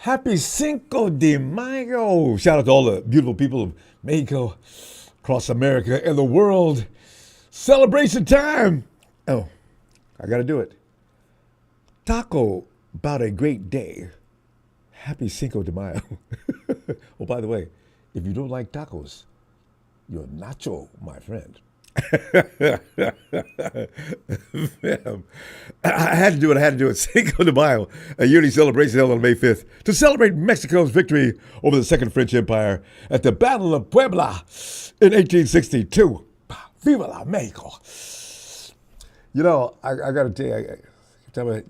Happy Cinco de Mayo. Shout out to all the beautiful people of Mexico, across America and the world. Celebration time. Oh, I got to do it. Taco about a great day. Happy Cinco de Mayo. Oh, by the way, if you don't like tacos, you're nacho, my friend. I had to do it. Cinco de Mayo, a yearly celebration held on May 5th to celebrate Mexico's victory over the Second French Empire at the Battle of Puebla in 1862. Viva la Mexico. You know, I got to tell you, I'm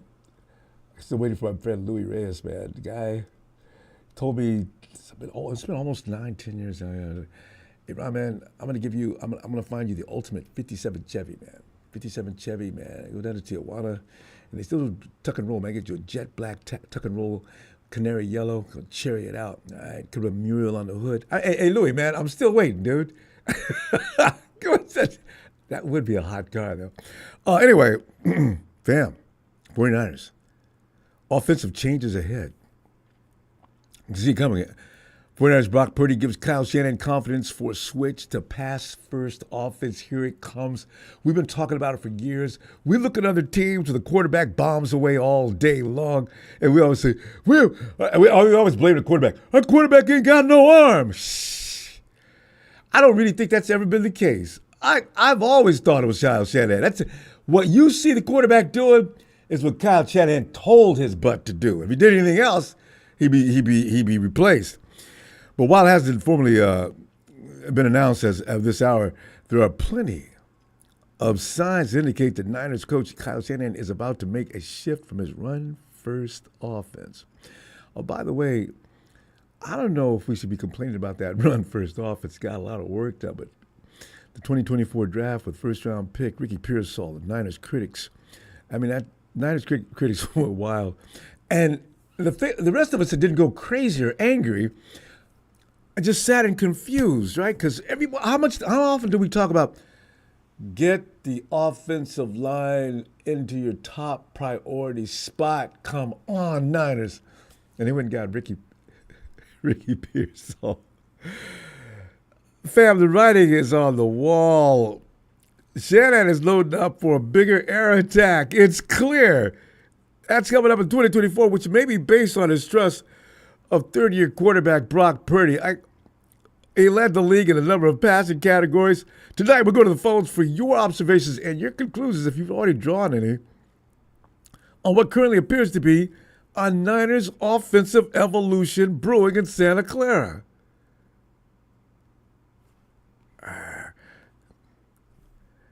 still waiting for my friend Louis Reyes, man. The guy told me, it's been almost 9-10 years now. Hey, Ron, man, I'm gonna find you the ultimate 57 Chevy, man. 57 Chevy, man. Go down to Tijuana, and they still do tuck and roll, man. Get you a jet black tuck and roll, canary yellow, cherry it out. All right, put a mural on the hood. Hey, Louis, man, I'm still waiting, dude. That would be a hot car, though. Anyway, fam, 49ers. Offensive changes ahead. You see it coming. 49ers Brock Purdy gives Kyle Shanahan confidence for a switch to pass-first offense. Here it comes. We've been talking about it for years. We look at other teams where the quarterback bombs away all day long, and we always say, we always blame the quarterback. Our quarterback ain't got no arm. Shh. I don't really think that's ever been the case. I've always thought it was Kyle Shanahan. That's what you see the quarterback doing is what Kyle Shanahan told his butt to do. If he did anything else, he'd be replaced. But while it hasn't formally been announced as of this hour, there are plenty of signs to indicate that Niners coach Kyle Shanahan is about to make a shift from his run-first offense. Oh, by the way, I don't know if we should be complaining about that run-first offense. Got a lot of work done, but the 2024 draft with first-round pick Ricky Pearsall, the Niners critics. Niners critics were wild. And the rest of us that didn't go crazy or angry, I just sat and confused, right? Because how often do we talk about get the offensive line into your top priority spot? Come on, Niners. And they went and got Ricky Pearsall. Fam, the writing is on the wall. Shanahan is loading up for a bigger air attack. It's clear. That's coming up in 2024, which may be based on his trust of third-year quarterback Brock Purdy. He led the league in a number of passing categories. Tonight, we'll go to the phones for your observations and your conclusions, if you've already drawn any, on what currently appears to be a Niners offensive evolution brewing in Santa Clara.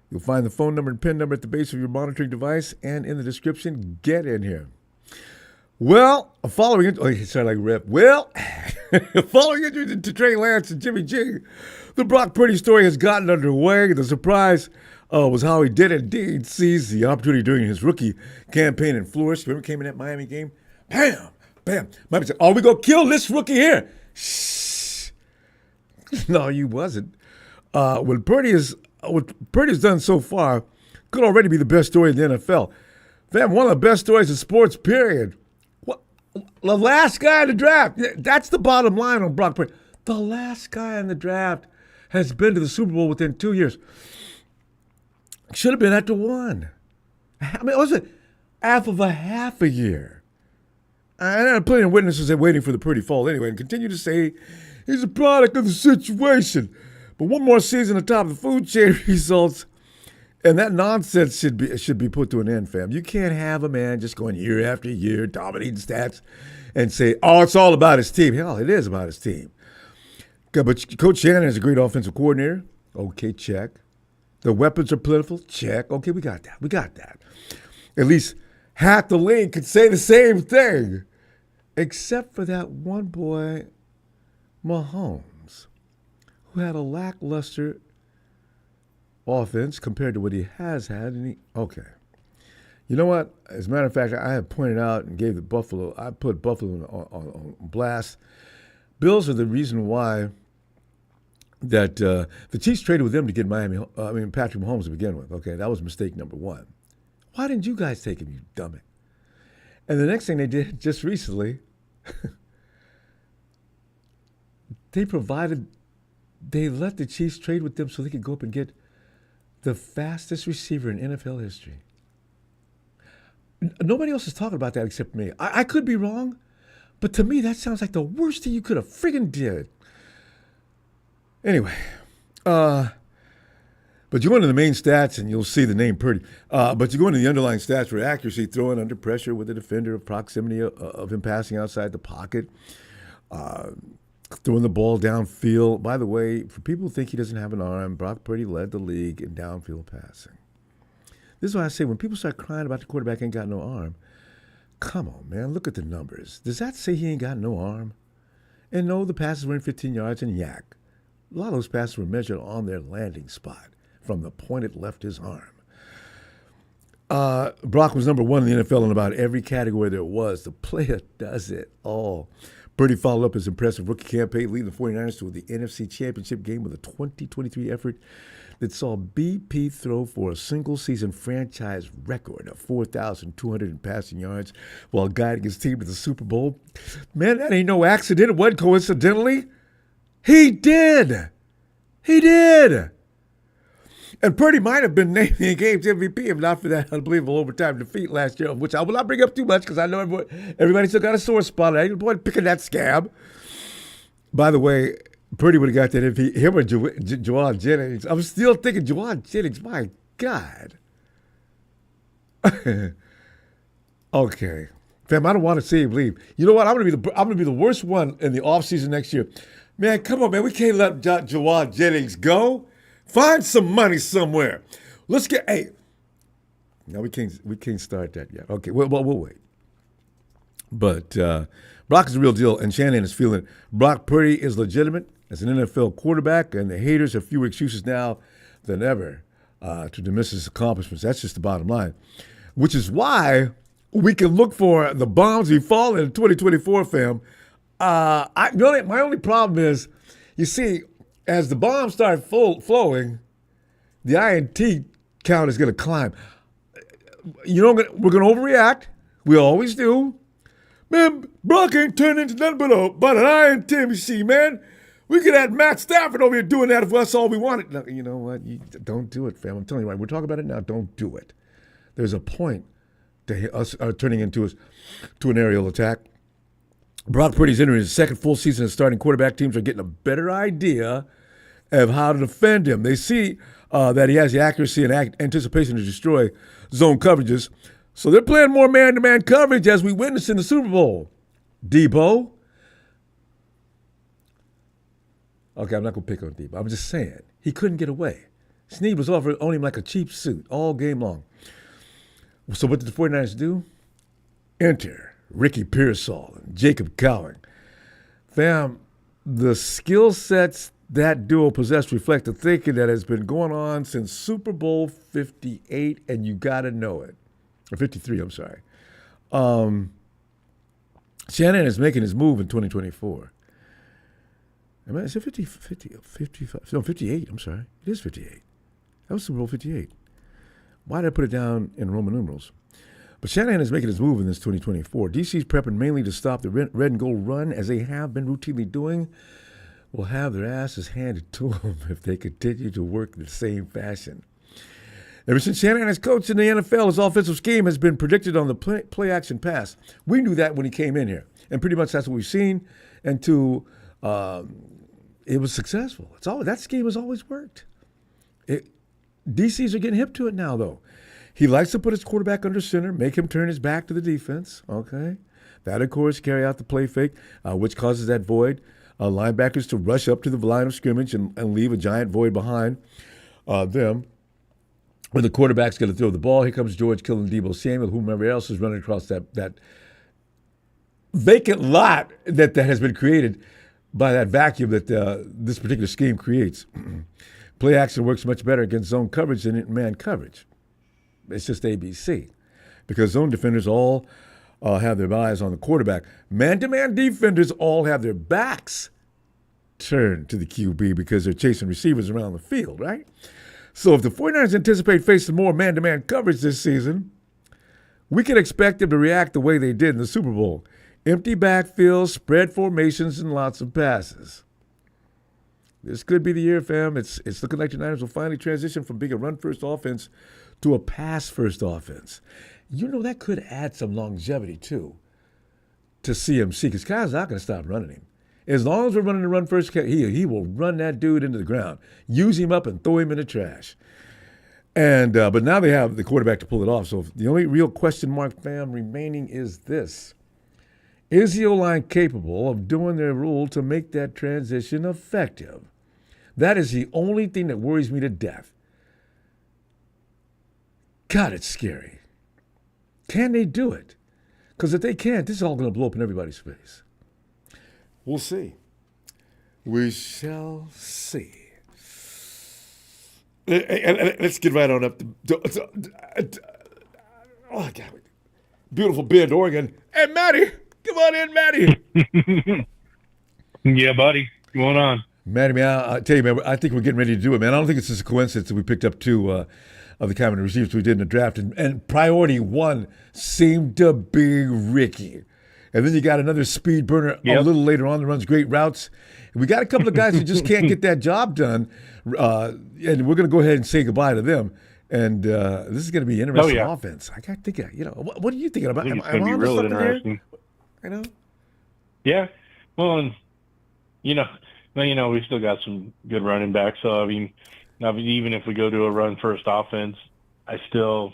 You'll find the phone number and PIN number at the base of your monitoring device and in the description. Get in here. Well, following injury to Trey Lance and Jimmy G, the Brock Purdy story has gotten underway. The surprise was how he did indeed seize the opportunity during his rookie campaign and flourish. Remember, came in that Miami game? Bam, bam. Miami said, we going to kill this rookie here. Shh. No, you wasn't. What Purdy's done so far could already be the best story in the NFL. Fam, one of the best stories in sports, period. The last guy in the draft. That's the bottom line on Brock Purdy. The last guy in the draft has been to the Super Bowl within 2 years. Should have been after one. Was it half a year? And there are plenty of witnesses that waiting for the Purdy fall anyway and continue to say he's a product of the situation. But one more season atop the food chain results, and that nonsense should be put to an end, fam. You can't have a man just going year after year, dominating stats, and say, it's all about his team. Hell, it is about his team. Okay, but Coach Shanahan is a great offensive coordinator. Okay, check. The weapons are plentiful. Check. Okay, we got that. At least half the league could say the same thing, except for that one boy, Mahomes, who had a lackluster offense compared to what he has had. Okay. You know what? As a matter of fact, I have pointed out and gave I put Buffalo on blast. Bills are the reason why that the Chiefs traded with them to get Patrick Mahomes to begin with. Okay, that was mistake number one. Why didn't you guys take him, you dummy? And the next thing they did just recently, they let the Chiefs trade with them so they could go up and get the fastest receiver in NFL history. Nobody else is talking about that except me. I could be wrong, but to me that sounds like the worst thing you could have friggin' did. Anyway, but you go into the main stats and you'll see the name Purdy. But you go into the underlying stats for accuracy, throwing under pressure with the defender, proximity of him passing outside the pocket, throwing the ball downfield. By the way, for people who think he doesn't have an arm, Brock Purdy led the league in downfield passing. This is why I say when people start crying about the quarterback ain't got no arm, come on, man, look at the numbers. Does that say he ain't got no arm? And no, the passes were in 15 yards and yak. A lot of those passes were measured on their landing spot from the point it left his arm. Brock was number one in the NFL in about every category there was. The player does it all. Purdy followed up his impressive rookie campaign, leading the 49ers to the NFC Championship game with a 2023 effort that saw BP throw for a single-season franchise record of 4,200 in passing yards while guiding his team to the Super Bowl. Man, that ain't no accident. It wasn't coincidentally. He did. He did. And Purdy might have been named the game's MVP if not for that unbelievable overtime defeat last year, which I will not bring up too much because I know everybody still got a sore spot. I ain't boy picking that scab. By the way, Purdy would have got that MVP. Him or Juwan Jennings. I'm still thinking Juwan Jennings. My God. Okay, fam. I don't want to see him leave. You know what? I'm gonna be the worst one in the offseason next year. Man, come on, man. We can't let Juwan Jennings go. Find some money somewhere. Let's get. Hey, no, we can't start that yet. Okay, we'll wait. But Brock is the real deal, and Shanahan is feeling it. Brock Purdy is legitimate as an NFL quarterback, and the haters have fewer excuses now than ever to dismiss his accomplishments. That's just the bottom line, which is why we can look for the bombs we fall in 2024, fam. My only problem is, you see, as the bombs start flowing, the INT count is going to climb. You know, we're going to overreact. We always do. Man, Brock ain't turned into nothing but an INT machine, man. We could have Matt Stafford over here doing that if that's all we wanted. No, you know what? Don't do it, fam. I'm telling you, right? We're talking about it now. Don't do it. There's a point to us turning into an aerial attack. Brock Purdy's entering his second full season as starting quarterback. Teams are getting a better idea of how to defend him. They see that he has the accuracy and anticipation to destroy zone coverages. So they're playing more man-to-man coverage as we witnessed in the Super Bowl. Debo. Okay, I'm not going to pick on Debo. I'm just saying, he couldn't get away. Snead was on him like a cheap suit all game long. So what did the 49ers do? Enter Ricky Pearsall and Jacob Cowing. Fam, the skill sets that duo possess reflect the thinking that has been going on since Super Bowl 58, and you got to know it. Or 53, I'm sorry. Shanahan is making his move in 2024. Is it 55? No, 58, I'm sorry. It is 58. That was Super Bowl 58. Why did I put it down in Roman numerals? But Shanahan is making his move in this 2024. DC's prepping mainly to stop the red and gold run, as they have been routinely doing. Will have their asses handed to them if they continue to work in the same fashion. Ever since Shanahan has coached in the NFL, his offensive scheme has been predicted on the play-action pass. We knew that when he came in here, and pretty much that's what we've seen. And it was successful. That scheme has always worked. DCs are getting hip to it now, though. He likes to put his quarterback under center, make him turn his back to the defense. Okay, that of course carry out the play fake, which causes that void. Linebackers to rush up to the line of scrimmage and leave a giant void behind them. When the quarterback's going to throw the ball, here comes George Kittle and Debo Samuel, whomever else is running across that vacant lot that has been created by that vacuum that this particular scheme creates. Play action works much better against zone coverage than man coverage. It's just ABC, because zone defenders all have their eyes on the quarterback. Man-to-man defenders all have their backs turn to the QB because they're chasing receivers around the field, right? So if the 49ers anticipate facing more man-to-man coverage this season, we can expect them to react the way they did in the Super Bowl. Empty backfields, spread formations, and lots of passes. This could be the year, fam. It's looking like the Niners will finally transition from being a run-first offense to a pass-first offense. You know, that could add some longevity, too, to CMC, because Kyle's not going to stop running him. As long as we're running the run-first, he will run that dude into the ground, use him up, and throw him in the trash. And but now they have the quarterback to pull it off. So the only real question mark, fam, remaining is this. Is the O-line capable of doing their role to make that transition effective? That is the only thing that worries me to death. God, it's scary. Can they do it? Because if they can't, this is all going to blow up in everybody's face. We'll see. We shall see. Let's get right on up. Oh, God. Beautiful Bend, Oregon. Hey, Matty. Come on in, Matty. Yeah, buddy. What's going on? Matty, man, I'll tell you, man, I think we're getting ready to do it, man. I don't think it's just a coincidence that we picked up two of the common receivers we did in the draft. And priority one seemed to be Ricky. And then you got another speed burner a little later on that runs great routes. And we got a couple of guys who just can't get that job done. And we're going to go ahead and say goodbye to them. And this is going to be an interesting offense. I got to think, what are you thinking about? It's going to be really interesting. I know. Yeah. Well, and, we still got some good running backs. So, I mean, even if we go to a run-first offense, we still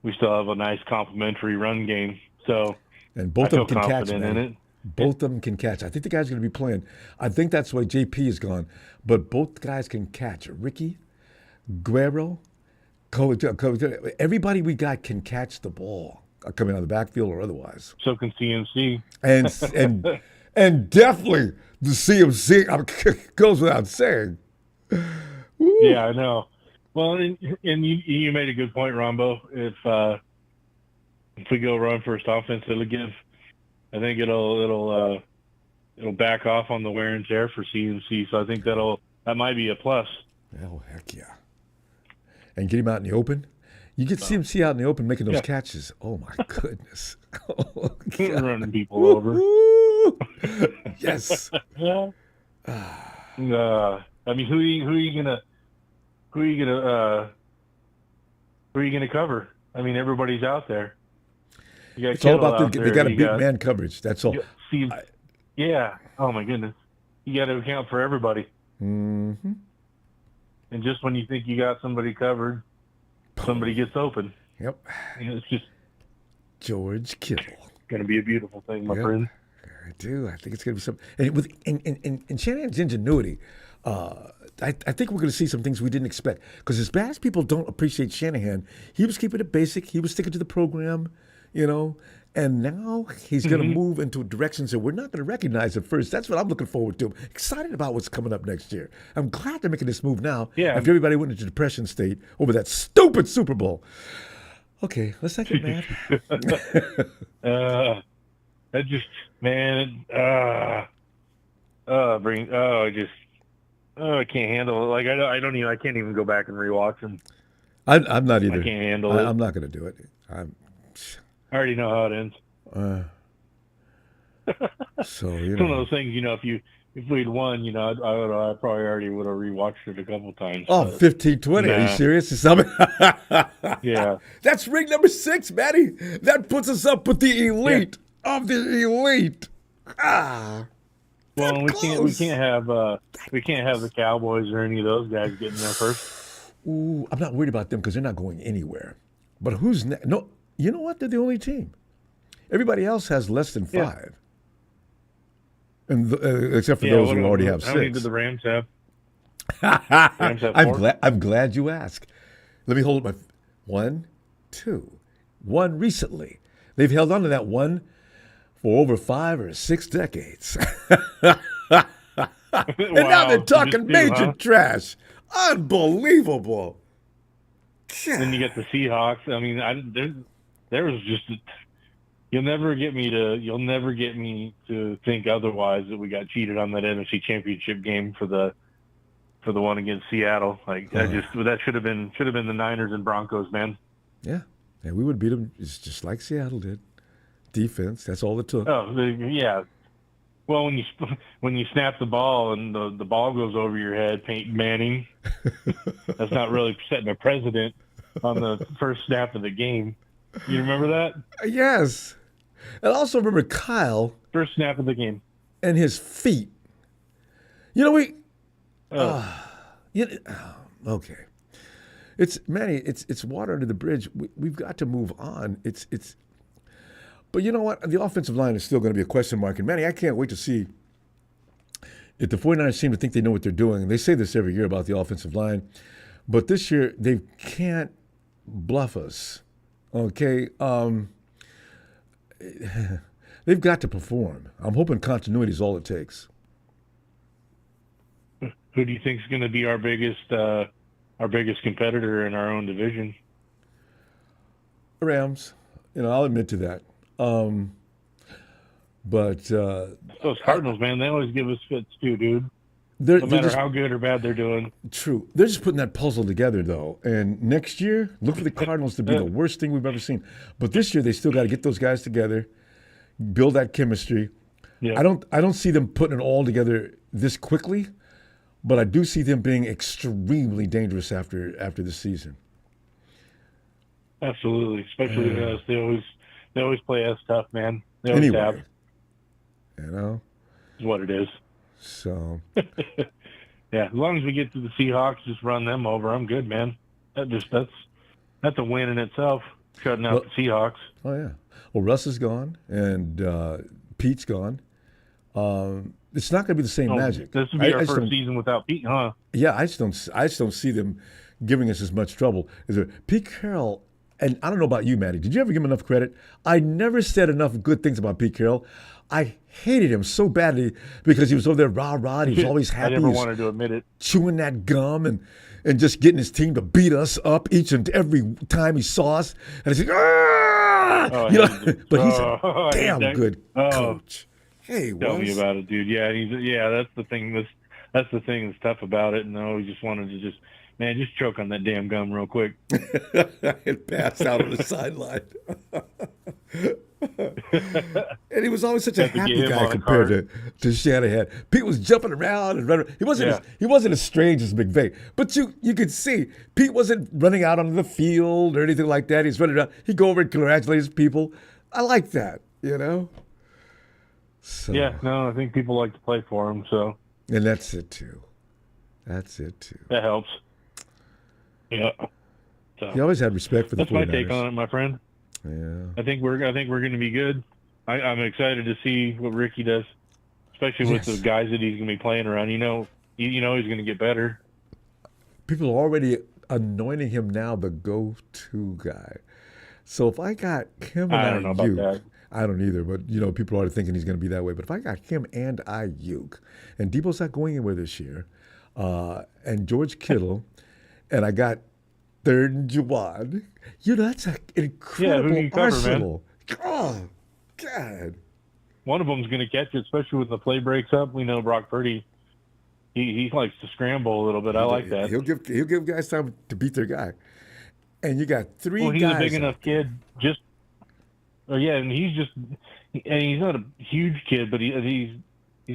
have a nice complementary run game. So, and both of them can catch, man. In it. Both of them can catch. I think the guy's going to be playing. I think that's why JP is gone. But both guys can catch. Ricky, Guerrero, everybody we got can catch the ball coming out of the backfield or otherwise. So can CMC. And definitely the CMC goes without saying. Woo. Yeah, I know. Well, and you made a good point, Ronbo. If we go run first offense, it'll back off on the wear and tear for CMC. So I think that might be a plus. Oh, heck yeah. And get him out in the open. You get CMC out in the open making those catches. Oh, my goodness. Oh, running people over. Yes. I mean, who are you gonna cover? I mean, everybody's out there. It's all about they got to beat man coverage. That's all. Yeah. Oh my goodness. You got to account for everybody. Mm-hmm. And just when you think you got somebody covered, somebody gets open. Yep. It's just George Kittle. Going to be a beautiful thing, my friend. I do. I think it's going to be something. And with in Shanahan's ingenuity, I think we're going to see some things we didn't expect. Because as bad as people don't appreciate Shanahan, he was keeping it basic. He was sticking to the program, And now he's going to move into directions that we're not going to recognize at first. That's what I'm looking forward to. I'm excited about what's coming up next year. I'm glad they're making this move now after everybody went into depression state over that stupid Super Bowl. Okay, let's not get mad. That just, man, I can't handle it. Like I can't even go back and rewatch them. I'm not either. I can't handle it. I'm not going to do it. I already know how it ends. So it's one of those things, if we'd won, I probably already would have rewatched it a couple times. Oh, 15-20. Are you serious? Yeah. That's ring number 6, Matty. That puts us up with the elite of the elite. Well, we can't have the Cowboys or any of those guys getting there first. Ooh, I'm not worried about them because they're not going anywhere. But who's next? No, you know what? They're the only team. Everybody else has less than 5. And except for those who already have 6. How many did the Rams have? Rams have 4? I'm glad you asked. Let me hold my 1, 2. 1 recently. They've held on to that 1 for over 5 or 6 decades. And now they're talking major trash. Unbelievable. Then you get the Seahawks. I mean, there was just You'll never get me to think otherwise that we got cheated on that NFC Championship game for the one against Seattle. Like that should have been the Niners and Broncos, man. Yeah, and we would beat them just like Seattle did. Defense, that's all it took. Oh, yeah. Well, when you snap the ball and the ball goes over your head, Peyton Manning, that's not really setting a precedent on the first snap of the game. You remember that? Yes. And I also remember Kyle. First snap of the game. And his feet. You know, okay. It's Manny, it's water under the bridge. We've got to move on. But you know what? The offensive line is still going to be a question mark. And Manny, I can't wait to see if the 49ers seem to think they know what they're doing. And they say this every year about the offensive line. But this year, they can't bluff us. Okay? They've got to perform. I'm hoping continuity is all it takes. Who do you think is going to be our biggest competitor in our own division? Rams. I'll admit to that. But those Cardinals, man, they always give us fits too, dude. No matter how good or bad they're doing. True. They're just putting that puzzle together, though. And next year, look for the Cardinals to be the worst thing we've ever seen. But this year, they still got to get those guys together, build that chemistry. Yeah. I don't see them putting it all together this quickly, but I do see them being extremely dangerous after this season. Absolutely, especially with us. They always play us tough, man. They always have. Is what it is. So, yeah, as long as we get to the Seahawks, just run them over. I'm good, man. That's a win in itself. Shutting out the Seahawks. Oh yeah. Well, Russ is gone, and Pete's gone. It's not going to be the same magic. This will be our first season without Pete, huh? Yeah, I just don't see them giving us as much trouble. Pete Carroll? And I don't know about you, Matty. Did you ever give him enough credit? I never said enough good things about Pete Carroll. I hated him so badly because he was over there rah-rah. He was always happy. I never wanted to admit it. Chewing that gum and just getting his team to beat us up each and every time he saw us. And he's like, ah! But he's a damn good coach. Hey, tell me about it, dude. Yeah, that's the thing. That's the thing that's tough about it. And I always just wanted to just choke on that damn gum real quick. It passed out on the sideline. And he was always such a happy guy compared to Shanahan. Pete was jumping around and running. He wasn't as strange as McVay. But you could see Pete wasn't running out onto the field or anything like that. He's running around. He'd go over and congratulate his people. I like that, So. Yeah, no, I think people like to play for him. So. And that's it too. That helps. Yeah. So, he always had respect for the 49ers. That's my take on it, my friend. Yeah. I think we're going to be good. I'm excited to see what Ricky does, especially with the guys that he's going to be playing around. He's going to get better. People are already anointing him now the go-to guy. So if I got him and I don't know about that. I don't either, but people are already thinking he's going to be that way. But if I got him and Ayuk, and Debo's not going anywhere this year, and George Kittle, and I got Third and Juwan, that's an incredible arsenal. Oh, God. One of them's going to catch it, especially when the play breaks up. We know Brock Purdy, he likes to scramble a little bit. I like that. He'll give guys time to beat their guy. And you got three guys. Well, he's a big enough kid. And he's not a huge kid, but he's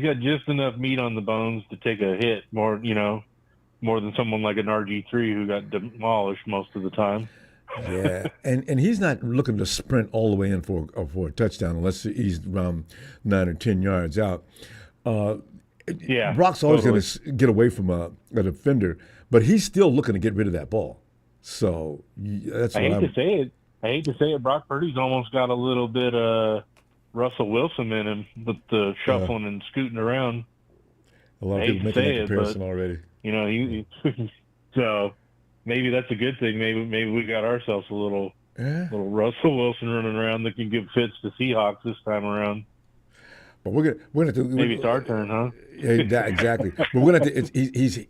got just enough meat on the bones to take a hit more than someone like an RG3 who got demolished most of the time. Yeah, and he's not looking to sprint all the way in for a touchdown unless he's around 9 or 10 yards out. Brock's always going to get away from a defender, but he's still looking to get rid of that ball. So that's what I hate to say it. Brock Purdy's almost got a little bit of Russell Wilson in him with the shuffling and scooting around. A lot of people making that comparison already. So maybe that's a good thing. Maybe we got ourselves a little Russell Wilson running around that can give fits to Seahawks this time around. But we're gonna have to. Maybe it's our turn, huh? Yeah, exactly. But we're gonna have to.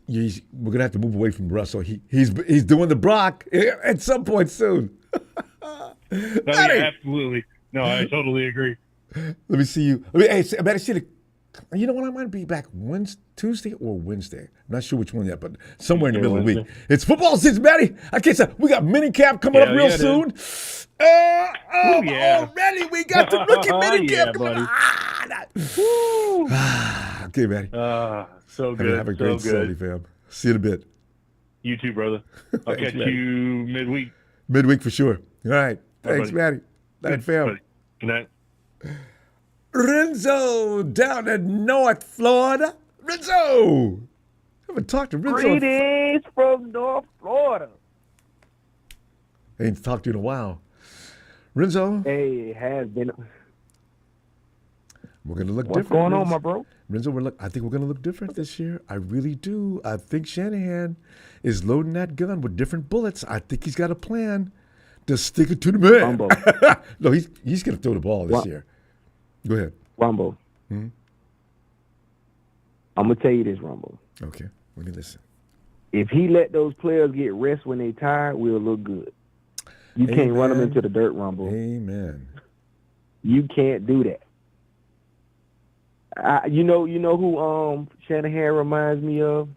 We're gonna have to move away from Russell. He's doing the Brock at some point soon. Absolutely. No, I totally agree. Let me see you. Hey, I better see the. You know what? I might be back Tuesday or Wednesday. I'm not sure which one yet, but somewhere in the middle of the week. It's football season, Matty. I can't say we got mini camp coming up real soon. Already we got the rookie mini camp coming up. Okay, Matty. So good. Have a great Sunday, fam. See you in a bit. You too, brother. I'll catch you midweek. Midweek for sure. All right. Thanks, Matty. Night, fam. Good night. Renzo down in North Florida. Renzo! I haven't talked to Renzo. Greetings from North Florida. I ain't talked to you in a while. Renzo? Hey, it has been. We're going to look What's different. What's going on, my bro? Renzo, I think we're going to look different this year. I really do. I think Shanahan is loading that gun with different bullets. I think he's got a plan to stick it to the man. No, he's going to throw the ball this year. Go ahead. Ronbo. I'm going to tell you this, Ronbo. Okay. Let me listen. If he let those players get rest when they tired, we'll look good. You can't run them into the dirt, Ronbo. Amen. You can't do that. You know who Shanahan reminds me of?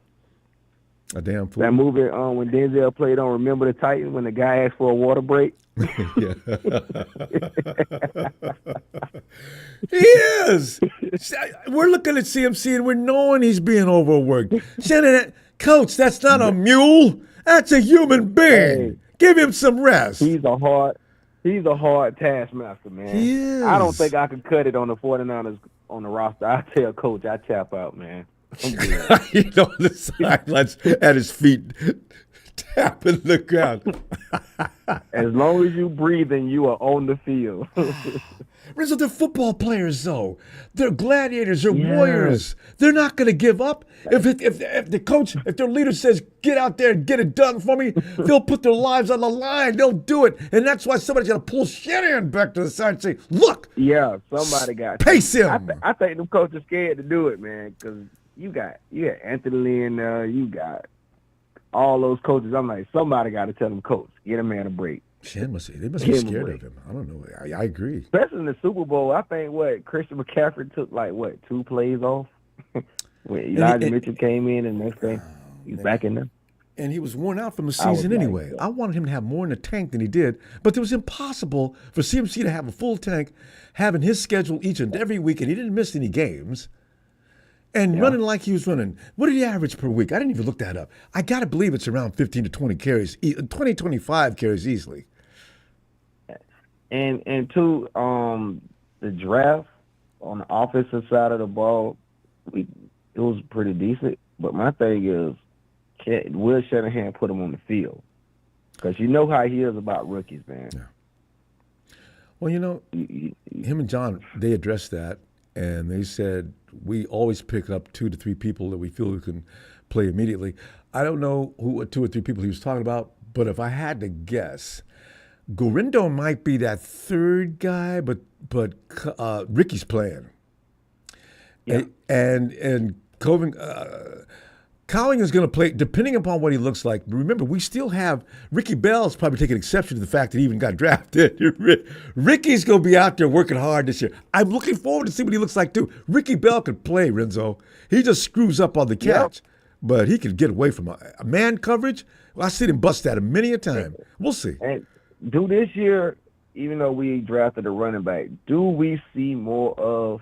A damn fool. That movie when Denzel played on Remember the Titans when the guy asked for a water break. Yeah. He is. We're looking at CMC and we're knowing he's being overworked. Shanahan, coach, that's not a mule. That's a human being. Hey, give him some rest. He's a hard taskmaster, man. He is. I don't think I could cut it on the 49ers on the roster. I tell Coach, I tap out, man. I'm good. You know, the sidelines at his feet, tapping the ground. As long as you breathing, you are on the field. Rizzo, they're football players, though. They're gladiators. They're warriors. They're not going to give up. If the coach, if their leader says, get out there and get it done for me, they'll put their lives on the line. They'll do it. And that's why somebody's got to pull Shanahan back to the side and say, look. Yeah, somebody got pace him. I think them coaches scared to do it, man, because you got Anthony Lynn, you got all those coaches. I'm like, somebody got to tell them, coach, get a man a break. They must be scared of him. I don't know. I agree. Especially in the Super Bowl, I think Christian McCaffrey took 2 plays off. When Elijah Mitchell came in, and next thing he's back in there. And he was worn out from the season anyway. I wanted him to have more in the tank than he did, but it was impossible for CMC to have a full tank, having his schedule each and every week, and he didn't miss any games. And running like he was running. What did he average per week? I didn't even look that up. I got to believe it's around 15 to 20 carries, 20, 25 carries easily. And to the draft on the offensive side of the ball, it was pretty decent. But my thing is, will Shanahan put him on the field? Because you know how he is about rookies, man. Yeah. Well, him and John, they addressed that, and they said, we always pick up 2 to 3 people that we feel we can play immediately. I don't know who 2 or 3 people he was talking about, but if I had to guess, Gorindo might be that third guy, but Ricky's playing. Yeah. And Cowing is going to play, depending upon what he looks like. Remember, we still have Ricky Bell's probably taking exception to the fact that he even got drafted. Ricky's going to be out there working hard this year. I'm looking forward to see what he looks like, too. Ricky Bell could play, Renzo. He just screws up on the catch, but he can get away from a man coverage. Well, I've seen him bust at him many a time. We'll see. And do this year, even though we drafted a running back, do we see more of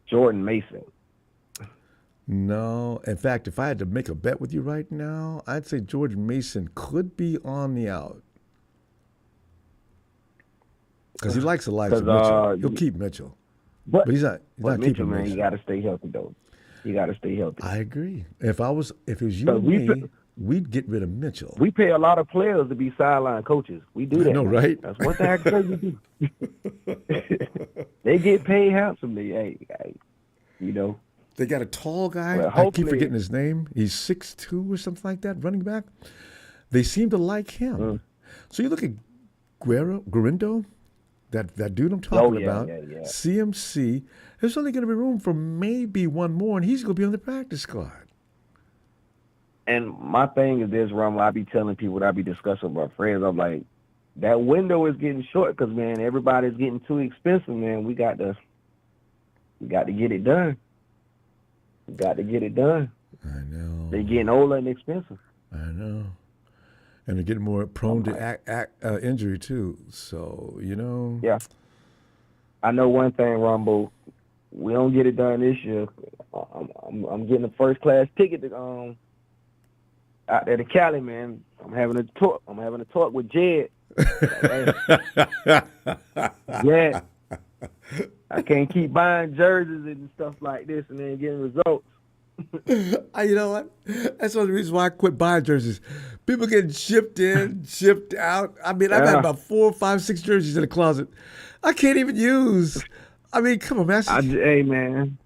Jordan Mason? No. In fact, if I had to make a bet with you right now, I'd say Jordan Mason could be on the out. Because he likes Elijah Mitchell. He'll keep Mitchell. But he's not Mitchell, keeping man, Mason. you got to stay healthy, though. You got to stay healthy. I agree. If it was you and me, we'd get rid of Mitchell. We pay a lot of players to be sideline coaches. We do that. I know, right? That's one thing I can say we do. They get paid handsomely. Hey, They got a tall guy. Well, I keep forgetting his name. He's 6'2" or something like that, running back. They seem to like him. So you look at Gorindo, that dude I'm talking about, CMC, there's only going to be room for maybe one more, and he's going to be on the practice squad. And my thing is this, Ronbo, I be telling people, I be discussing with my friends, I'm like, that window is getting short because, man, everybody's getting too expensive, man. We got to get it done. We got to get it done. I know. They're getting older and expensive. I know. And they're getting more prone to injury, too. So, you know. Yeah. I know one thing, Ronbo. We don't get it done this year. I'm getting a first class ticket to out there to Cali, man. I'm having a talk with Jed. Yeah. I can't keep buying jerseys and stuff like this and then getting results. You know what? That's one of the reasons why I quit buying jerseys. People getting shipped in, shipped out. I mean, I've had about 4, 5, 6 jerseys in the closet I can't even use. I mean, come on, man. Hey, man.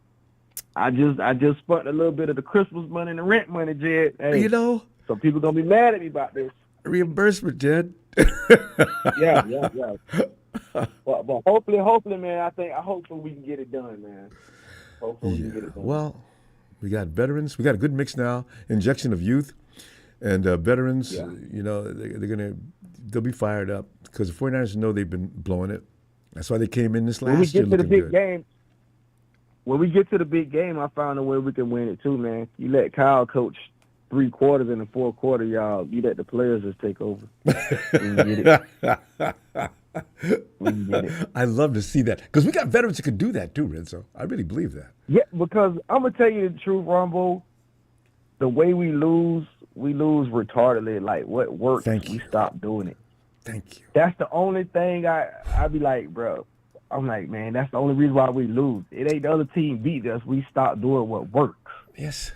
I just spent a little bit of the Christmas money and the rent money, Jed. Hey, you know? So people gonna be mad at me about this. Reimbursement, Jed. Yeah. But hopefully, man, I hope we can get it done, man. Hopefully we can get it done. Well, we got veterans. We got a good mix now. Injection of youth and veterans. Yeah. You know, they'll be fired up because the 49ers know they've been blowing it. That's why they came in this last year looking good. When we get to the big game, I found a way we can win it too, man. You let Kyle coach 3 quarters in the 4th quarter, y'all. You let the players just take over. We can get it. We can get it. I love to see that because we got veterans that could do that too, Renzo. I really believe that. Yeah, because I'm gonna tell you the truth, Ronbo. The way we lose retardedly. Like what works, we stop doing it. Thank you. That's the only thing I be like, bro. I'm like, man, that's the only reason why we lose. It ain't the other team beat us. We stop doing what works. Yes.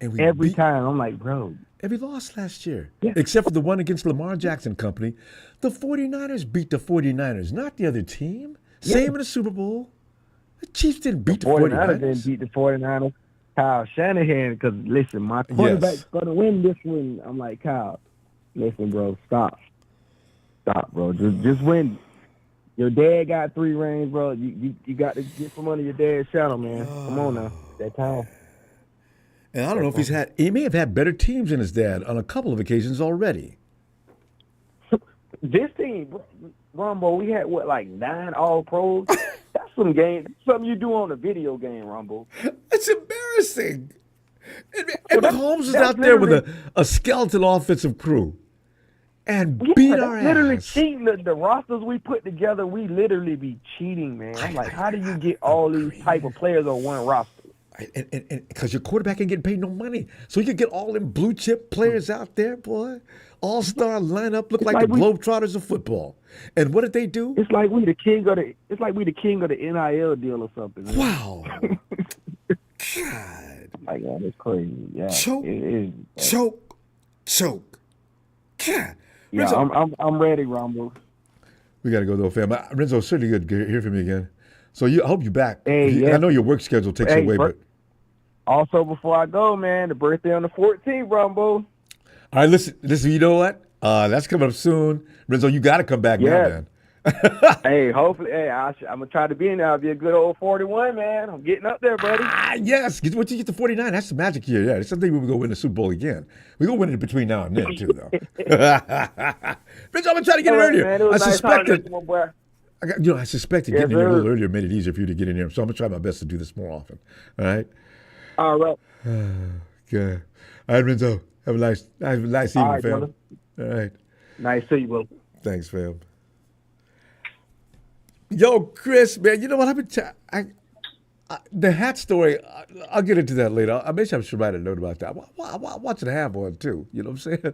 And every time, I'm like, bro. And we lost last year. Yeah. Except for the one against Lamar Jackson Company. The 49ers beat the 49ers, not the other team. Yeah. Same in the Super Bowl. The Chiefs didn't beat the 49ers. Didn't beat the 49ers. Kyle Shanahan, because, listen, my quarterback's going to win this one. I'm like, Kyle, listen, bro, stop. Stop, bro. Just win. Your dad got 3 rings, bro. You got to get from under your dad's shadow, man. Come on now. That time. And I don't know if he may have had better teams than his dad on a couple of occasions already. This team, Ronbo, we had, 9 All-Pros? That's something you do on a video game, Ronbo. It's embarrassing. And Mahomes is out there with a skeleton offensive crew and beat our ass. Literally cheating. The rosters we put together, we literally be cheating, man. I'm like, how do you get all these type of players on one roster? And because your quarterback ain't getting paid no money. So you can get all them blue chip players out there, boy. All-star lineup, look like the Globetrotters of football. And what did they do? It's like we the king of the NIL deal or something. Man. Wow. God. Like, yeah, that's crazy. Yeah. Choke. God. Yeah, Renzo, I'm ready, Ronbo. We got to go, though, fam. Renzo, certainly good to hear from you again. So I hope you're back. Hey, I know your work schedule takes you away, but... Also, before I go, man, the birthday on the 14th, Ronbo. All right, listen, you know what? That's coming up soon. Renzo, you got to come back now, man. Hey, hopefully, I'm going to try to be in there. I'll be a good old 41, man. I'm getting up there, buddy. Yes. Once you get to 49, that's the magic year. Yeah, it's something we will go win the Super Bowl again. We're going to win it between now and then, too, though. Renzo, I'm going to try to get it earlier. Man, it was I suspected. Nice I suspected getting in here a little earlier made it easier for you to get in here. So I'm going to try my best to do this more often. All right? All right. Good. All right, Renzo. Have a nice evening, fam. Brother. All right. Nice to see you, bro. Thanks, fam. Yo, Chris, man, you know what? I've been the hat story, I'll get into that later. I should write a note about that. I'm watching the have one, too. You know what I'm saying?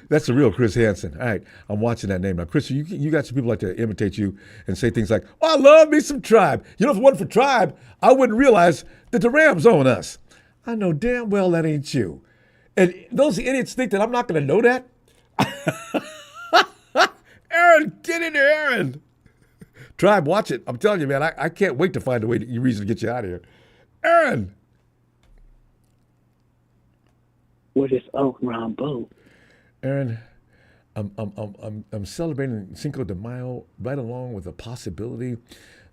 That's the real Chris Hansen. All right, I'm watching that name. Now, Chris, you got some people like to imitate you and say things like, I love me some Tribe. You know, if it wasn't for Tribe, I wouldn't realize that the Rams own us. I know damn well that ain't you. And those idiots think that I'm not going to know that? Aaron, get in there, Aaron. Tribe, watch it. I'm telling you, man, I can't wait to find a reason to get you out of here. Aaron. What is Ronbo? Aaron, I'm celebrating Cinco de Mayo right along with the possibility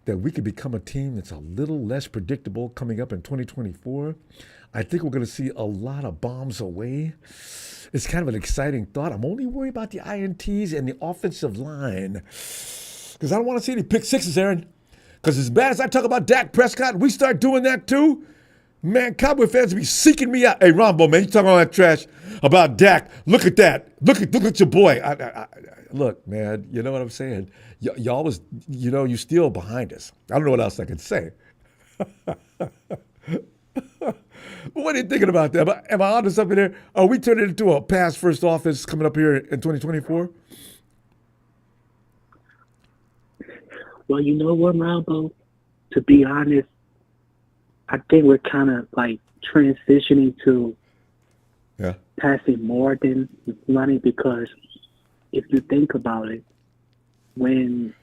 that we could become a team that's a little less predictable coming up in 2024. I think we're going to see a lot of bombs away. It's kind of an exciting thought. I'm only worried about the INTs and the offensive line because I don't want to see any pick sixes, Aaron. Because as bad as I talk about Dak Prescott, we start doing that too. Man, Cowboy fans will be seeking me out. Hey, Ronbo, man, you talking all that trash about Dak. Look at that. Look at your boy. Look, man, you know what I'm saying? Y'all was, you still behind us. I don't know what else I can say. What are you thinking about that? Am I onto something there? Are we turning into a pass first offense coming up here in 2024? Well, you know what, Ronbo? To be honest, I think we're kind of like transitioning to passing more than running because if you think about it, when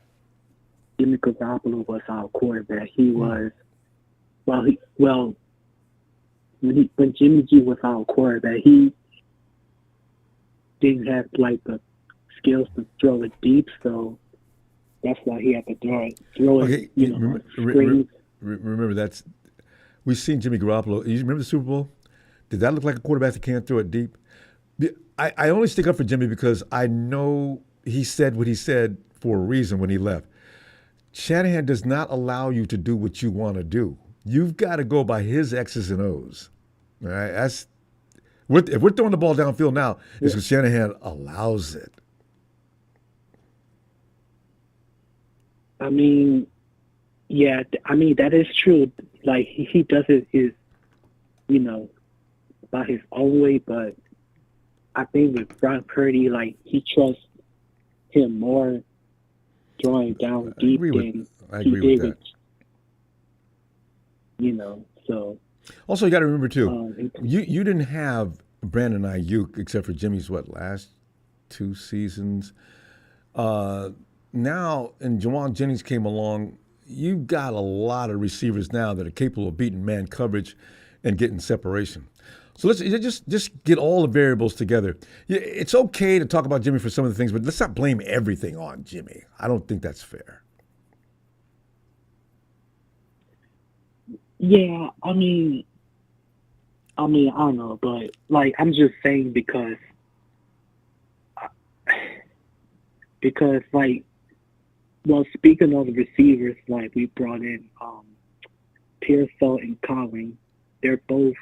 Jimmy Garoppolo was our quarterback, he was when Jimmy G was our quarterback, he didn't have like the skills to throw it deep, so that's why he had to throw it. Remember that's we've seen Jimmy Garoppolo. You remember the Super Bowl? Did that look like a quarterback that can't throw it deep? I only stick up for Jimmy because I know he said what he said for a reason when he left. Shanahan does not allow you to do what you want to do. You've got to go by his X's and O's. All right, if we're throwing the ball downfield now, it's because Shanahan allows it. I mean, that is true. Like he does it by his own way, but I think with Brock Purdy, like he trusts him more throwing down deep than he did with so. Also, you got to remember too, you didn't have Brandon Ayuk except for Jimmy's last 2 seasons. Now, and Jawan Jennings came along. You've got a lot of receivers now that are capable of beating man coverage and getting separation. So let's just get all the variables together. It's okay to talk about Jimmy for some of the things, but let's not blame everything on Jimmy. I don't think that's fair. Yeah, I mean, I don't know, but like I'm just saying because like, well, speaking of the receivers, like we brought in Pearsall and Collins. They're both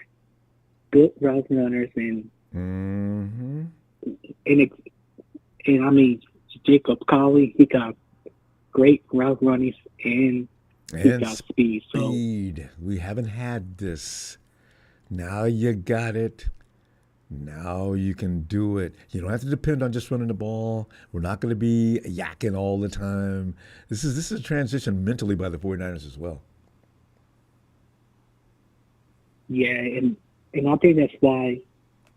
good route runners and I mean Jacob Collins, he got great route runnings and he got speed. So we haven't had this. Now you got it. Now you can do it. You don't have to depend on just running the ball. We're not going to be yakking all the time. This is a transition mentally by the 49ers as well. Yeah, and I think that's why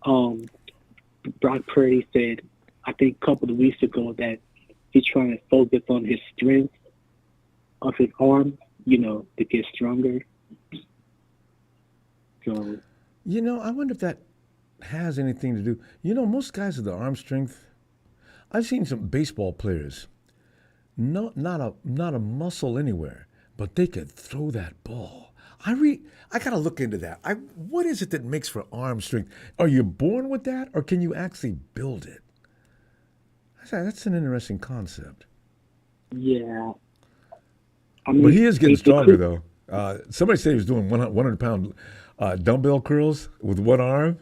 Brock Purdy said, I think a couple of weeks ago, that he's trying to focus on his strength of his arm, to get stronger. So, I wonder if that has anything to do. Most guys with the arm strength, I've seen some baseball players, not a muscle anywhere, but they could throw that ball. I gotta look into that. What is it that makes for arm strength? Are you born with that, or can you actually build it? That's an interesting concept. Yeah. But he is getting stronger, though. Somebody said he was doing 100-pound dumbbell curls with one arm.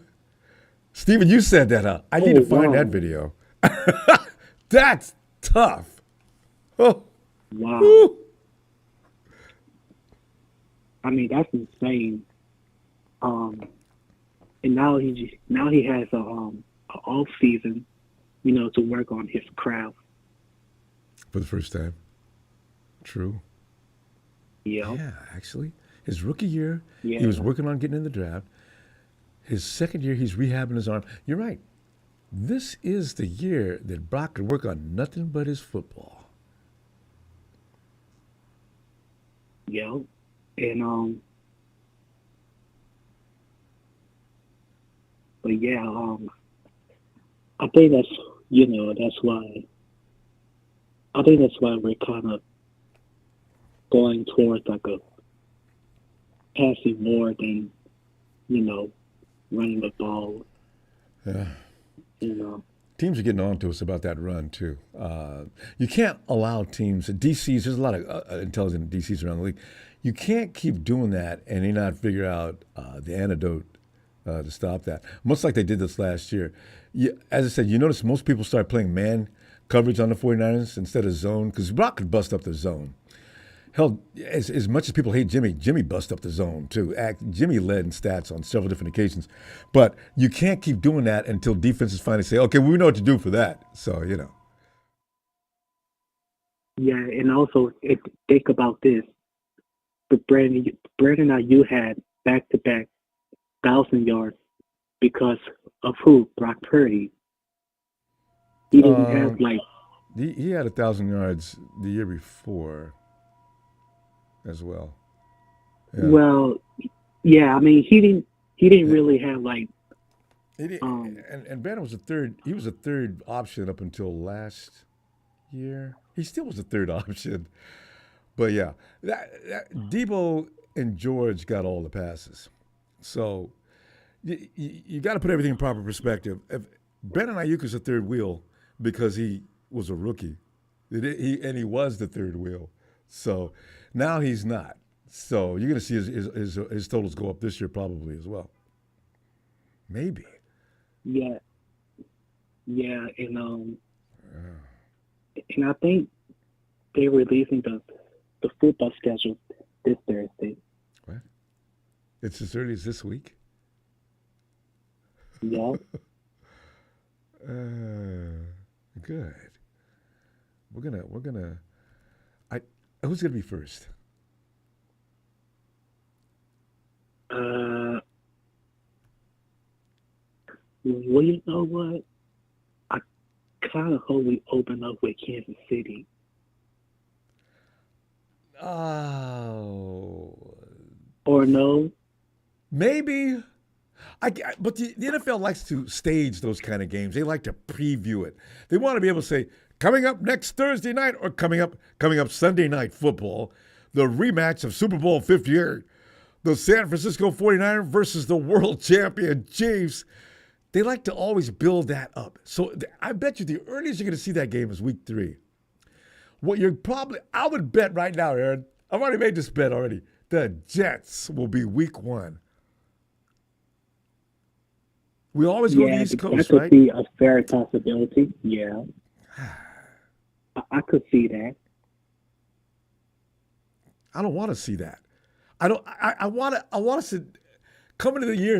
Steven, you said that, huh? I need to find that video. That's tough. Oh. Wow. Woo. I mean, that's insane. And now he has a off season, to work on his craft. For the first time. True. Yep. Yeah, actually. His rookie year, Yeah. he was working on getting in the draft. His second year, he's rehabbing his arm. You're right. This is the year that Brock could work on nothing but his football. Yep. And but yeah, I think that's that's why we're kind of going towards like a passing more than, running the ball. Yeah. You know. Teams are getting on to us about that run, too. You can't allow teams, DCs, there's a lot of intelligent DCs around the league. You can't keep doing that and they not figure out the antidote to stop that. Much like they did this last year. As I said, you notice most people start playing man coverage on the 49ers instead of zone, because Brock could bust up the zone. Hell, as much as people hate Jimmy bust up the zone, too. Jimmy led in stats on several different occasions. But you can't keep doing that until defenses finally say, okay, we know what to do for that. So, Yeah, and also think about this. But Brandon Ayuk had back-to-back 1,000 yards because of who? Brock Purdy. He didn't have He had 1,000 yards the year before as well. Yeah. Well, yeah, I mean he didn't really have and Brandon was he was a third option up until last year. He still was a third option. But yeah, that Debo and George got all the passes. So you got to put everything in proper perspective. If Brandon Ayuk is a third wheel because he was a rookie, he was the third wheel. So now he's not. So you're going to see his totals go up this year probably as well. Maybe. Yeah, and I think they're releasing the football schedule this Thursday. What? It's as early as this week? Yeah. Good. We're gonna. Who's gonna be first? Well, you know what? I kind of hope we open up with Kansas City. Oh. Or no? Maybe. But the NFL likes to stage those kind of games. They like to preview it. They want to be able to say, coming up next Thursday night or coming up Sunday night football, the rematch of Super Bowl 58, the San Francisco 49ers versus the world champion Chiefs. They like to always build that up. So I bet you the earliest you're going to see that game is week 3. I would bet right now, Aaron, I've already made this bet already, the Jets will be week 1. We always go to the East Coast, that right? could be a fair possibility. Yeah, I could see that. I don't want to see that. I want to come into the year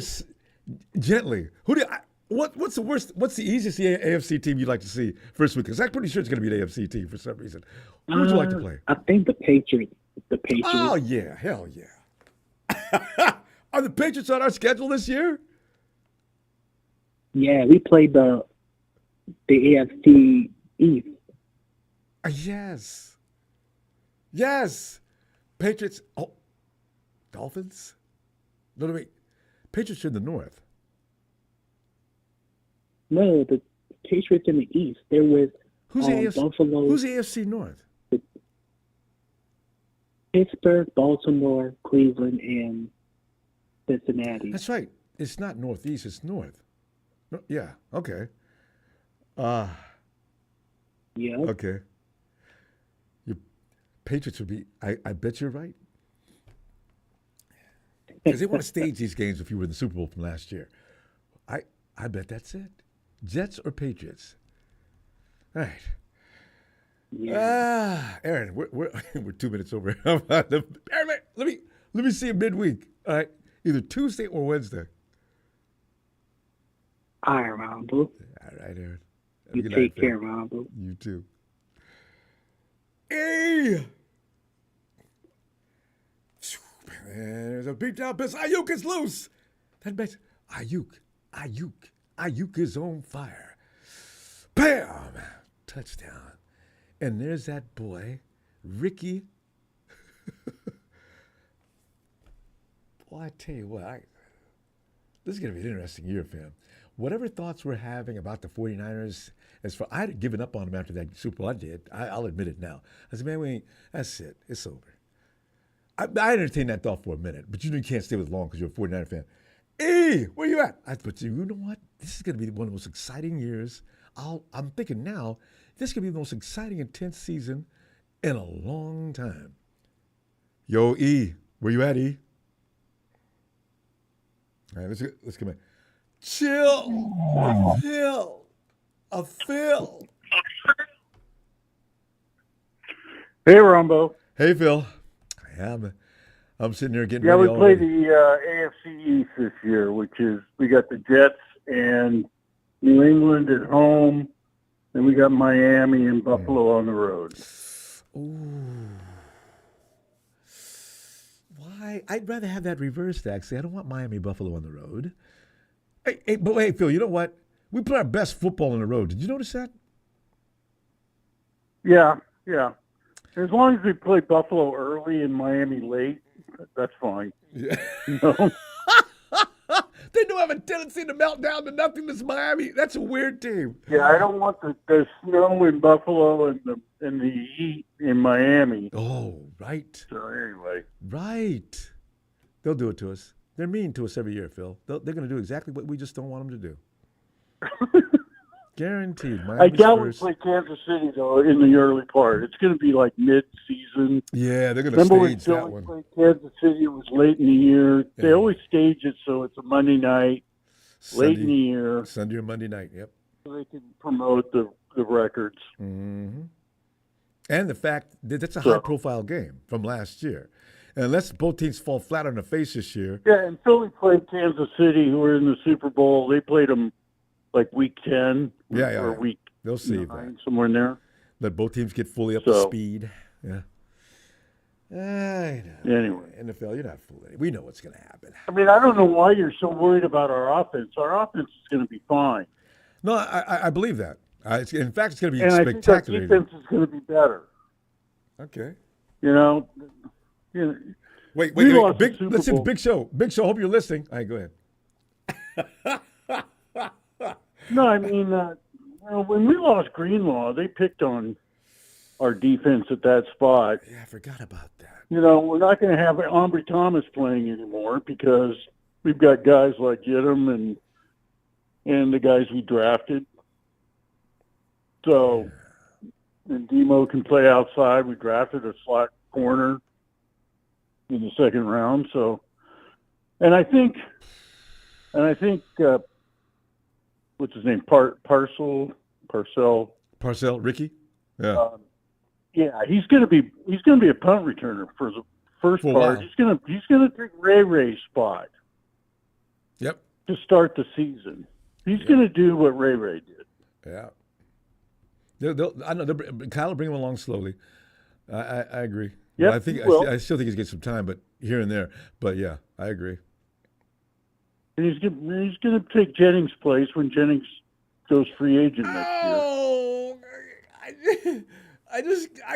gently. What's the worst? What's the easiest AFC team you'd like to see first week? Because I'm pretty sure it's going to be an AFC team for some reason. Who would you like to play? I think the Patriots. Oh yeah, hell yeah. Are the Patriots on our schedule this year? Yeah, we played the AFC East. Yes. Patriots. Oh, Dolphins? No, wait. Patriots are in the north. No, the Patriots in the East. They're with Buffalo. Who's the AFC North? Pittsburgh, Baltimore, Cleveland, and Cincinnati. That's right. It's not northeast. It's north. No, yeah. Okay. Yeah. Okay. Your Patriots would be. I bet you're right. Because they want to stage these games if you were in the Super Bowl from last year. I bet that's it. Jets or Patriots? All right. Yeah. Aaron, we're 2 minutes over. Aaron, let me see you midweek. All right, either Tuesday or Wednesday. All right, Ronbo. All right, Aaron. You take care, Ronbo. You too. Hey! There's a beat down pitch. Ayuk is loose. That makes Ayuk is on fire. Bam! Touchdown. And there's that boy, Ricky. Well, I tell you what, this is going to be an interesting year, fam. Whatever thoughts we're having about the 49ers, I had given up on them after that Super Bowl. I did. I'll admit it now. I said, man, that's it. It's over. I entertained that thought for a minute, but you can't stay with it long because you're a 49er fan. Hey, where you at? But you know what? This is going to be one of the most exciting years. I'm thinking now, this could be the most exciting, intense season in a long time. Yo, E, where you at, E? All right, let's come in. Chill. Phil. Hey, Ronbo. Hey, Phil. I'm sitting there getting ready. Yeah, we play already. the AFC East this year, which is we got the Jets and New England at home, and we got Miami and Buffalo on the road. Ooh. Why? I'd rather have that reversed, actually. I don't want Miami, Buffalo on the road. But hey, Phil, you know what? We play our best football on the road. Did you notice that? Yeah. As long as we play Buffalo early and Miami late, that's fine. Yeah. You know? They do have a tendency to melt down to nothing. This Miami. That's a weird team. Yeah, I don't want the snow in Buffalo and the heat in Miami. Oh, right. So anyway. Right. They'll do it to us. They're mean to us every year, Phil. They're going to do exactly what we just don't want them to do. Guaranteed. I doubt we play Kansas City, though, in the early part. It's going to be like mid-season. Yeah, they're going to stage that one. Remember when Philly played Kansas City? It was late in the year. Yeah. They always stage it so it's a Monday night, late in the year. Sunday or Monday night, yep. So they can promote the records. Mm-hmm. And the fact that that's a high-profile game from last year. And unless both teams fall flat on their face this year. Yeah, and Philly played Kansas City, who were in the Super Bowl. They played them like week 10 or week they'll see 9, that. somewhere in there. Let both teams get fully up to speed. Yeah. I know. Anyway. NFL, you're not fooling. We know what's going to happen. I mean, I don't know why you're so worried about our offense. Our offense is going to be fine. No, I believe that. In fact, it's going to be and spectacular. I think our defense is going to be better. Okay. You know. Wait. Listen, Big Show. Big Show, hope you're listening. All right, go ahead. No, I mean, when we lost Greenlaw, they picked on our defense at that spot. Yeah, I forgot about that. You know, we're not going to have Ambry Thomas playing anymore because we've got guys like Gidim and the guys we drafted. So, and Demo can play outside. We drafted a slot corner in the second round. So, and I think what's his name? Parcell, Ricky. Yeah. Yeah, he's gonna be a punt returner for the first part. Wow. He's gonna take Ray's spot. Yep. To start the season, he's gonna do what Ray did. Yeah. I know. Kyle will bring him along slowly. I agree. Yeah. I still think he's getting some time, but here and there. But yeah, I agree. And he's going to take Jennings' place when Jennings goes free agent next year. Oh, I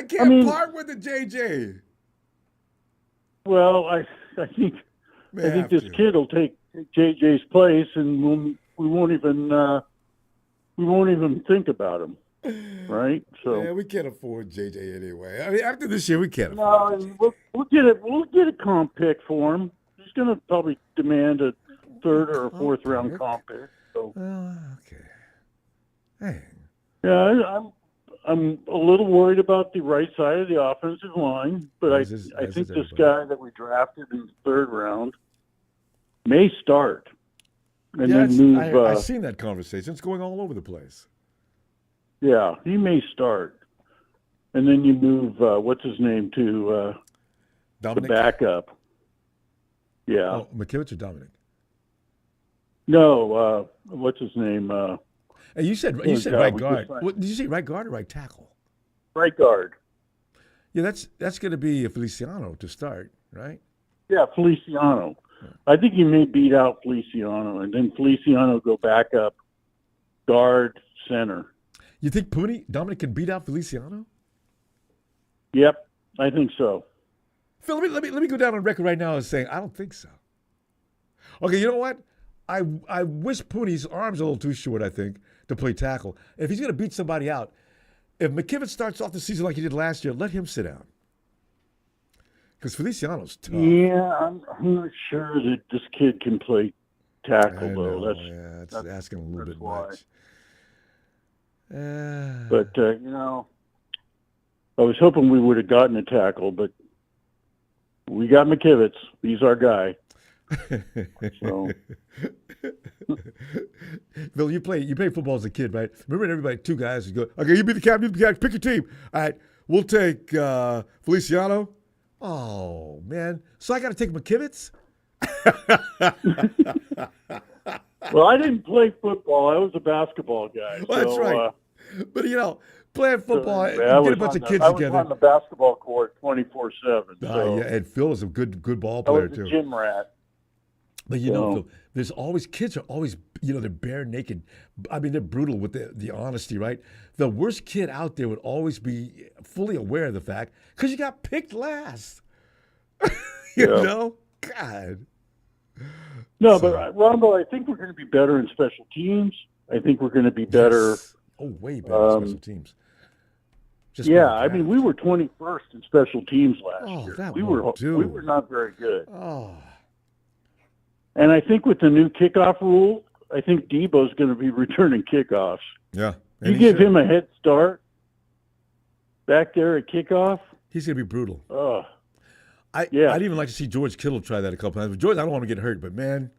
can't part with the JJ. Well, I think this kid will take JJ's place, and we won't even think about him, right? So yeah, we can't afford JJ anyway. I mean, after this year, we can't afford him. We'll get a comp pick for him. He's going to probably demand a third or a fourth round comp pick. So. Okay. Hey. Yeah, I'm a little worried about the right side of the offensive line, but I think this guy that we drafted in the third round may start and then move. I've seen that conversation. It's going all over the place. Yeah, he may start, and then you move what's his name to Dominic? The backup. Yeah. Oh, McKivitz or Dominic? No, what's his name? You said right guard. Did you say right guard or right tackle? Right guard. Yeah, that's going to be Feliciano to start, right? Yeah, Feliciano. Yeah. I think he may beat out Feliciano, and then Feliciano go back up, guard, center. You think Dominic can beat out Feliciano? Yep, I think so. Phil, let me go down on record right now as saying I don't think so. Okay, you know what? I wish Poonie's arm's a little too short, I think, to play tackle. If he's going to beat somebody out, if McKivitz starts off the season like he did last year, let him sit down. Because Feliciano's tough. Yeah, I'm not sure that this kid can play tackle, though. That's asking a little bit why. much. But, I was hoping we would have gotten a tackle, but we got McKivitz. He's our guy. So. Bill, you played football as a kid, right? Remember everybody, two guys would go, okay, you be the captain, pick your team. All right, we'll take Feliciano. Oh, man. So I got to take McKivitz? Well, I didn't play football. I was a basketball guy. Well, that's right. But, playing football, you get a bunch of kids together. I was on the basketball court 24/7. So. Yeah, and Phil is a good ball player, too. I was a gym rat. But, Phil, there's always, kids are always, they're bare naked. I mean, they're brutal with the honesty, right? The worst kid out there would always be fully aware of the fact because you got picked last. you know? God. No, but Ronbo, I think we're going to be better in special teams. I think we're going to be better. Yes. Oh, way better in special teams. I mean, we were 21st in special teams last year. We were not very good. Oh. And I think with the new kickoff rule, I think Debo's going to be returning kickoffs. Yeah. You give him a head start back there at kickoff. He's going to be brutal. Oh. I'd even like to see George Kittle try that a couple times. But George, I don't want to get hurt, but man,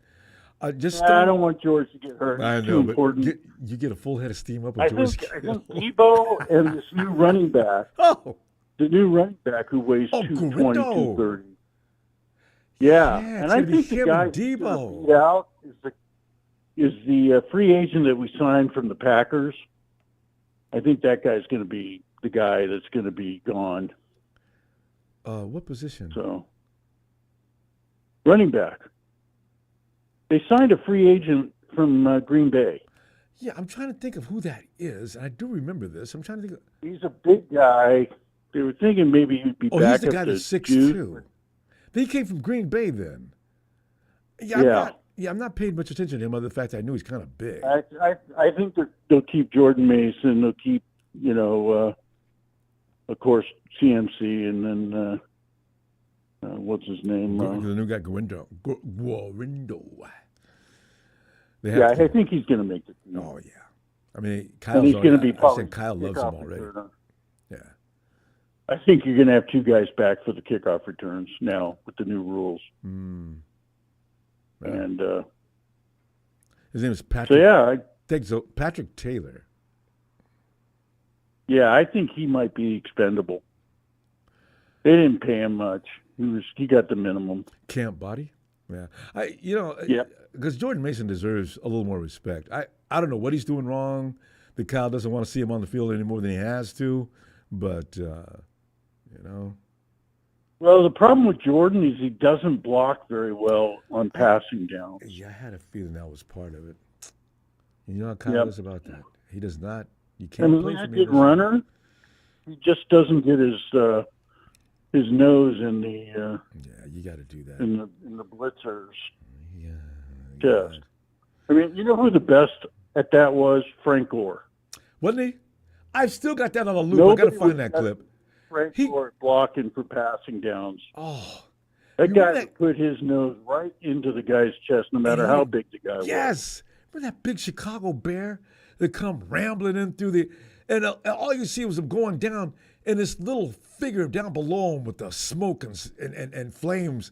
I don't want George to get hurt. I know, too but important. You get a full head of steam up with George Kittle. I think Debo and this new running back, the new running back who weighs 220, 230. Yeah, and I think the guy who's beat out is the free agent that we signed from the Packers. I think that guy's going to be the guy that's going to be gone. What position? So, running back. They signed a free agent from Green Bay. Yeah, I'm trying to think of who that is. I do remember this. I'm trying to think. He's a big guy. They were thinking maybe he'd be back. Oh, he's the guy that's 6'2". He came from Green Bay then. I'm not paying much attention to him other than the fact that I knew he's kind of big. I think they'll keep Jordan Mason. They'll keep, of course, CMC, and then what's his name? The new guy, Guarindo. I think he's going to make the team. Oh, yeah. I mean, Kyle loves him already. Yeah. I think you're going to have two guys back for the kickoff returns now with the new rules. Yeah. And his name is Patrick. Patrick Taylor. Yeah, I think he might be expendable. They didn't pay him much. He got the minimum. Camp body. Yeah. Because Jordan Mason deserves a little more respect. I don't know what he's doing wrong. The Kyle doesn't want to see him on the field any more than he has to. But, Well, the problem with Jordan is he doesn't block very well on passing downs. Yeah, I had a feeling that was part of it. You know how Kyle is about that. He does not. You can't play he's for a me. good runner. He just doesn't get his nose in the. You got to do that in the blitzers. Yeah. Chest. I mean, you know who the best at that was? Frank Gore. Wasn't he? I've still got that on a loop. I got to find that clip. Frank Gore blocking for passing downs. Oh. That guy would put his nose right into the guy's chest, no matter how big the guy was. Yes. Remember that big Chicago bear that come rambling in through the – and all you see was him going down and this little figure down below him with the smoke and flames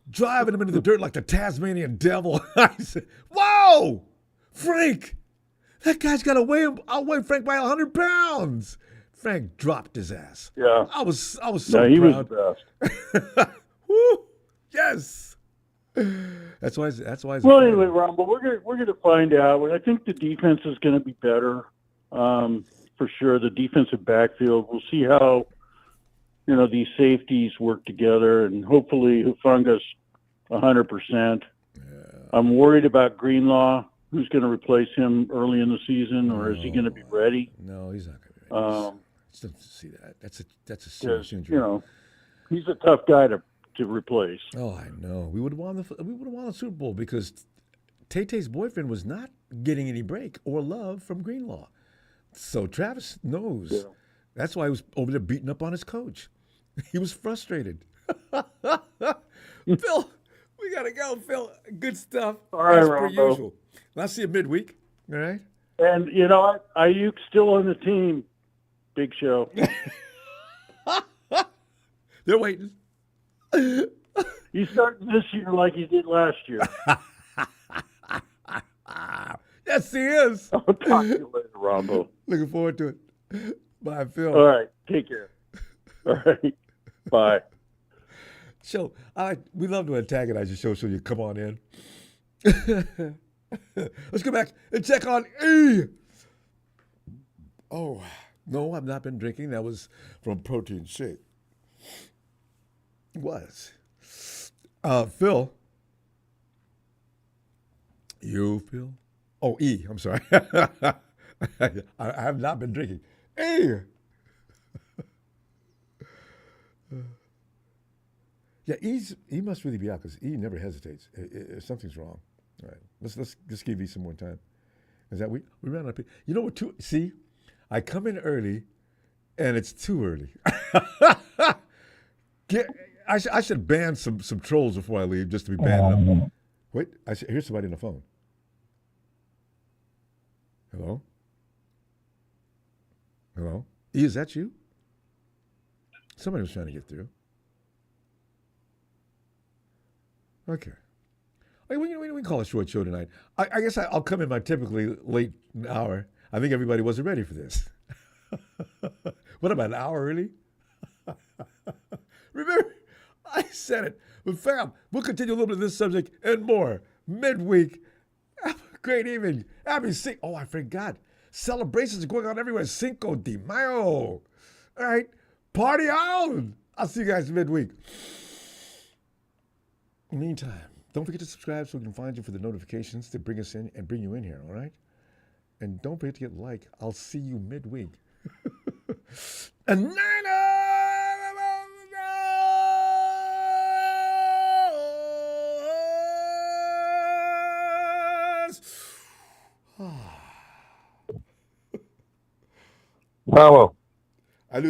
driving him into the dirt like the Tasmanian devil. I said, whoa, Frank, that guy's got to outweigh Frank by 100 pounds. Frank dropped his ass. Yeah. I was so proud. He was the best. Woo! Yes. That's why. Well, anyway, Ron, but we're gonna find out. I think the defense is going to be better, for sure. The defensive backfield. We'll see how these safeties work together, and hopefully Hufanga's 100%. I'm worried about Greenlaw. Who's going to replace him early in the season, or is he going to be ready? No, he's not going to be ready. See that? That's a serious injury. He's a tough guy to replace. Oh, I know. We would have won the Super Bowl because Tay-Tay's boyfriend was not getting any break or love from Greenlaw. So Travis knows. Yeah. That's why he was over there beating up on his coach. He was frustrated. Phil, we got to go, Phil. Good stuff. All right, as per Ronbo. usual. I'll see you midweek. All right? And, you know, Ayuk's still on the team. Big show. They're waiting. He's starting this year like he did last year. Yes, he is. I'll talk to you later, Ronbo. Looking forward to it. Bye, Phil. All right. Take care. All right. Bye. Show. We love to antagonize your show, so you come on in. Let's go back and check on E. Oh, no, I've not been drinking. That was from Protein Shake. It was. Phil. You, Phil? Oh, E. I'm sorry. I have not been drinking. E. Yeah, E must really be out because E never hesitates. Something's wrong. All right, let's give E some more time. Is that we ran out of people? You know what? See, I come in early, and it's too early. I should ban some trolls before I leave, just to be banned them. Wait, here's somebody on the phone. Hello? Hello? E, is that you? Somebody was trying to get through. Okay. We can call it a short show tonight. I guess I'll come in my typically late hour. I think everybody wasn't ready for this. What, about an hour early? Remember, I said it. But fam, we'll continue a little bit of this subject and more midweek. Have a great evening. Happy Cinco. Oh, I forgot. Celebrations are going on everywhere. Cinco de Mayo. All right. Party on. I'll see you guys midweek. In the meantime, don't forget to subscribe so we can find you for the notifications to bring us in and bring you in here, all right? And don't forget to get like. I'll see you midweek. And Bravo.